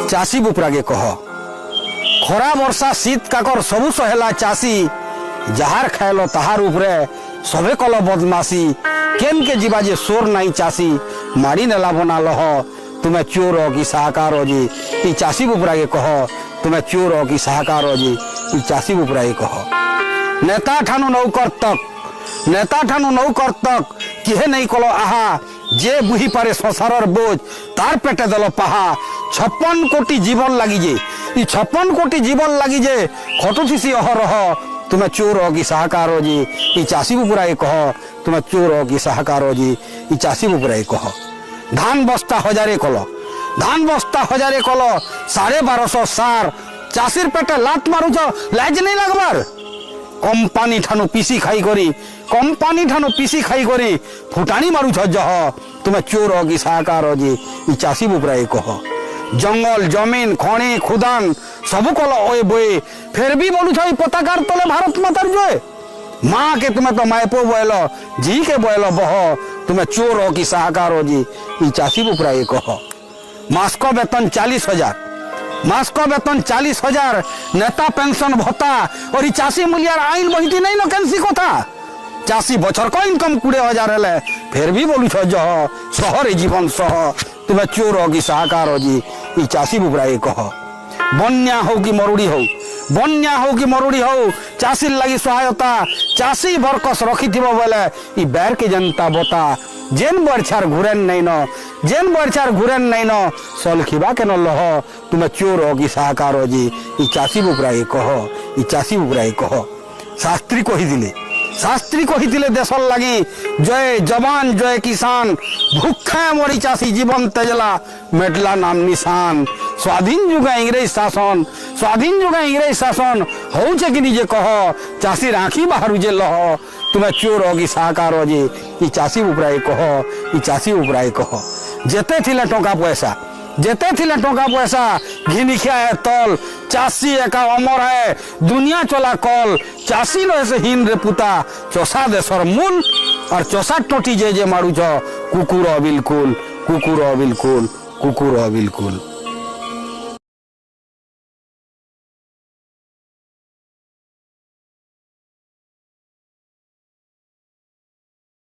चाषी बुपरागे कह खरा वर्षा शीत काकर सबु सहेला चाषी जहार खाएल ताहार उपरे सबे कल बदमाशी केन के जीवा जे सोर नाई चाषी माड़ी नेला बना लह तुम्हें चोर हो कि साहकार हो जी ई चाषी बुपरागे कह तुम्हें चोर हो कि साहकार हो जी ई चाषी बुपरागे कह नेता ठानु नौकर तक किहे नहीं कल आहा जे बुही पारे संसार बोझ तार पेटे दल पाहा 56 कोटी जीवन लगी जे 56 कोटी जीवन लगी जे खटुथी अहरह तुम्हें चोर हो कि साहकार हो जी ई चाषी बुपरागे कह तुम्हें चोर हो कि साहकार हो जी ई चाषी बुपरागे कह धान बस्ता हजारे कल 1250 सार चाषीर पेटे लात मारुच लाज नहीं लगबार कंपानी ठानु पीसी खाई करी फुटाणी मारुछ जह तुम्हें चोर हो कि साहकार हो जी ई चाषी बुपरागे कह जंगल जमीन खणी खुदान सब कल ओए बोए फिर भी बोलुछ पताकार तले भारत मातार जोए माँ के तुम्हें तो मायपो बोल जी के बोल बह तुम्हें चोर हो कि साहकार हो जी ई चाषी बुपरागे कह मास्क वेतन 40,000 नेता पेंशन भत्ता और ई चाषी मूल्यार आईन बहिती नहीं न कैंसी कथा चाषी बछर को इनकम 20,000 हेले फिर भी बोलुछ जह शहर जीवन सह तुम्हें चोर हो कि साहकार हो जी ई चाषी बुपरागे कह बन्या हो कि मरुड़ी हो चाषी लगी सहायता चाषी बरकस रखी बोले ई बैर के जनता बता जेन बरछार घुरेन नहीं न सलखिबा के न लह तुम्हें चोर हो कि साहकार हो जी ई चाषी बुपरागे कह शास्त्री कही देशर लगी जय जवान जय किसान भूखे मरी चाषी जीवन तेजला मेटला नाम निशान स्वाधीन जुगे इंग्रेज शासन होचे कि निजे कह चाषी राखी बाहर जे लह तुम्हें चोर हो कि साहकार हो जी ई चाषी बुपरागे कह जेते थिले टंका पैसा घिनिखिया है तल चाषी एका अमर है दुनिया चला कल चाषी लो से हीन रे पुता चोसा देशर मूल और चोसा टोटी जे मारुछ कुकुर बिल्कुल